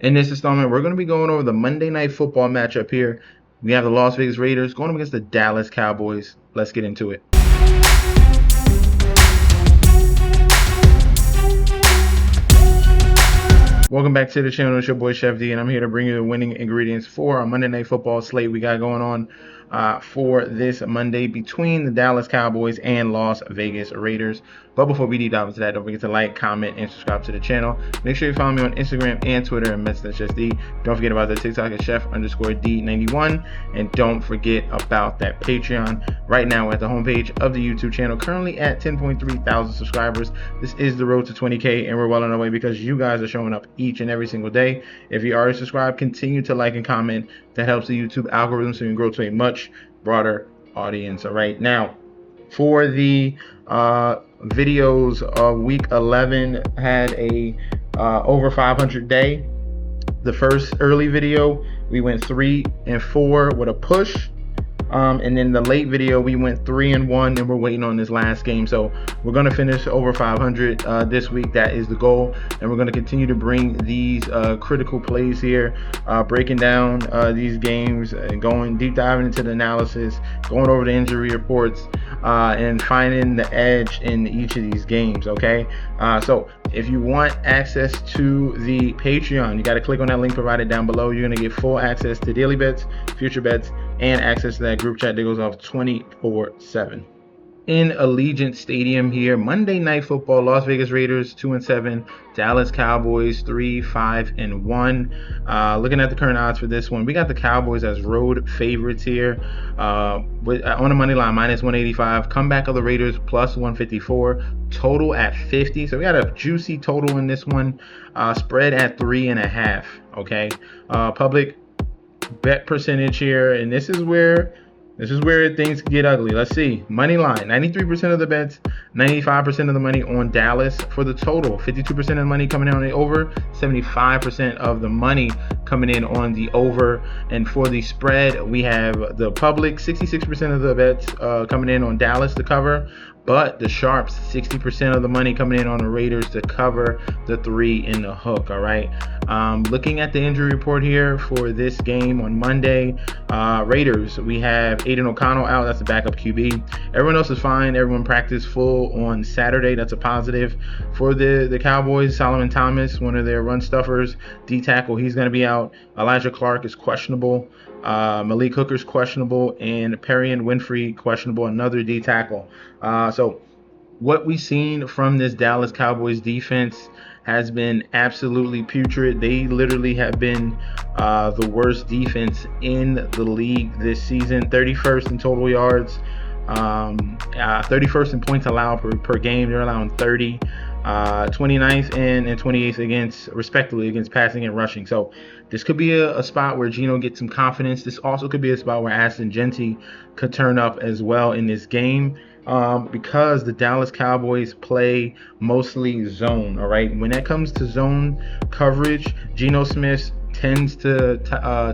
In this installment, we're going to be going over the Monday Night Football matchup here. We have the Las Vegas Raiders going up against the Dallas Cowboys. Let's get into it. Welcome back to the channel. It's your boy Chef D, and I'm here to bring you the winning ingredients for our Monday Night Football slate we got going on for this Monday between the Dallas Cowboys and Las Vegas Raiders. But before we deep dive into that, don't forget to like, comment, and subscribe to the channel. Make sure you follow me on Instagram and Twitter and @ChefD. Don't forget about the TikTok at Chef_D91, and don't forget about that Patreon. Right now, we're at the homepage of the YouTube channel, currently at 10.3 thousand subscribers. This is the road to 20K, and we're well on our way because you guys are showing up each and every single day. If you already subscribed, continue to like and comment. That helps the YouTube algorithm so you can grow to a much broader audience. All right, now for the videos of week 11, had a over 500 day. The first early video we went 3 and 4 with a push, and then the late video we went 3 and 1, and we're waiting on this last game. So we're going to finish over 500 this week. That is the goal, and we're going to continue to bring these critical plays here, breaking down these games and going deep diving into the analysis, going over the injury reports, and finding the edge in each of these games. Okay, so if you want access to the Patreon, you got to click on that link provided down below. You're going to get full access to daily bets, future bets, and access to that group chat that goes off 24/7. In Allegiant Stadium here, Monday Night Football, Las Vegas Raiders 2-7, Dallas Cowboys 3-5-1. Looking at the current odds for this one, we got the Cowboys as road favorites here, on the money line -185. Comeback of the Raiders +154. Total at 50. So we got a juicy total in this one. Spread at 3.5. Okay. Public bet percentage here, and this is where things get ugly. Let's see. Money line, 93% of the bets, 95% of the money on Dallas for the total. 52% of the money coming in on the over, 75% of the money coming in on the over. And for the spread, we have the public, 66% of the bets coming in on Dallas to cover, but the sharps, 60% of the money coming in on the Raiders to cover the 3 in the hook. All right. Looking at the injury report here for this game on Monday, Raiders, we have Aiden O'Connell out. That's the backup QB. Everyone else is fine. Everyone practiced full on Saturday. That's a positive. For the Cowboys, Solomon Thomas, one of their run stuffers, D tackle, he's going to be out. Elijah Clark is questionable. Malik Hooker's questionable, and Perrion Winfrey questionable, another D tackle. So what we've seen from this Dallas Cowboys defense has been absolutely putrid. They literally have been the worst defense in the league this season. 31st in total yards, 31st in points allowed per game. They're allowing 30. 29th and 28th against, respectively, against passing and rushing. So this could be a spot where Geno gets some confidence. This also could be a spot where Ashton Jeanty could turn up as well in this game, because the Dallas Cowboys play mostly zone. All right, when it comes to zone coverage, Geno Smith tends to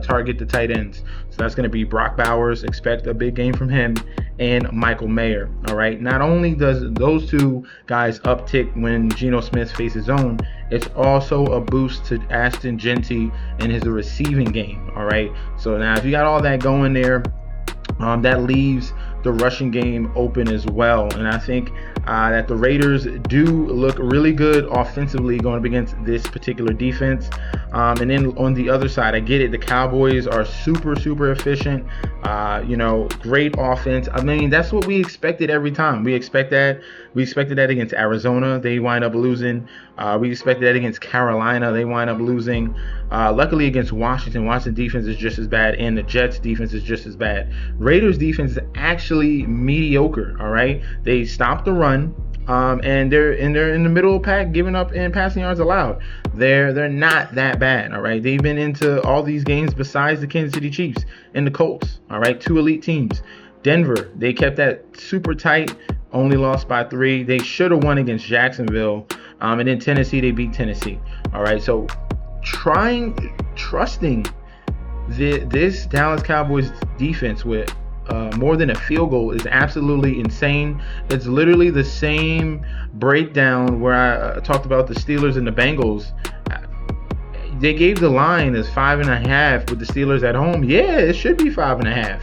target the tight ends. So that's going to be Brock Bowers. Expect a big game from him, and Michael Mayer. All right. Not only does those two guys uptick when Geno Smith faces zone, it's also a boost to Ashton Jeanty in his receiving game. All right. So now if you got all that going there, that leaves the rushing game open as well. And I think that the Raiders do look really good offensively going up against this particular defense. And then on the other side, I get it, the Cowboys are super efficient. Great offense. I mean, that's what we expected every time. We expected that against Arizona. They wind up losing. We expected that against Carolina. They wind up losing. Luckily against Washington defense is just as bad, and the Jets defense is just as bad. Raiders defense is actually mediocre. All right, they stopped the run, and they're in the middle of the pack, giving up in passing yards allowed. They're not that bad. All right, they've been into all these games besides the Kansas City Chiefs and the Colts. All right, 2 elite teams. Denver, they kept that super tight, only lost by 3. They should have won against Jacksonville. And then Tennessee, they beat Tennessee. All right, so trusting this Dallas Cowboys defense with more than a field goal is absolutely insane. It's literally the same breakdown where I talked about the Steelers and the Bengals. they gave the line as 5.5 with the Steelers at home. Yeah, it should be 5.5.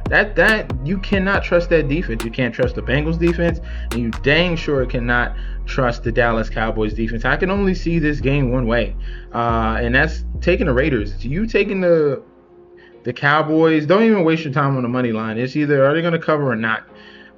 That you cannot trust that defense. You can't trust the Bengals defense, and you dang sure cannot trust the Dallas Cowboys defense. I can only see this game one way, and that's taking the Raiders. You taking the Cowboys? Don't even waste your time on the money line. It's either are they going to cover or not.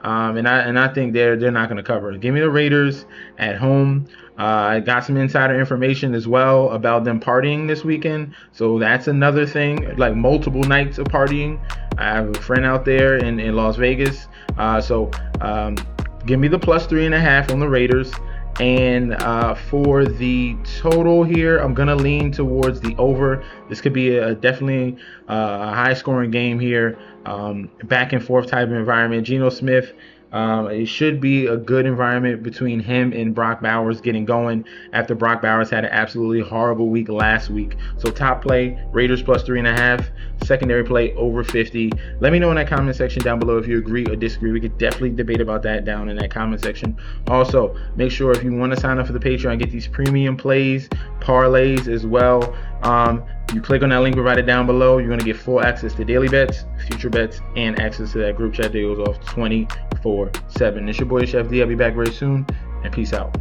And I think they're not going to cover. Give me the Raiders at home. I got some insider information as well about them partying this weekend, so that's another thing. Like multiple nights of partying. I have a friend out there in Las Vegas, so give me the plus 3.5 on the Raiders. And for the total here, I'm going to lean towards the over. This could be definitely a high-scoring game here, back and forth type of environment. Geno Smith, it should be a good environment between him and Brock Bowers getting going after Brock Bowers had an absolutely horrible week last week. So top play, Raiders plus 3.5. Secondary play, over 50. Let me know in that comment section down below if you agree or disagree. We could definitely debate about that down in that comment section. Also, make sure if you want to sign up for the Patreon, get these premium plays, parlays as well. You click on that link provided down below. You're going to get full access to daily bets, future bets, and access to that group chat that goes off 24/7. It's your boy Chef D. I'll be back very soon, and peace out.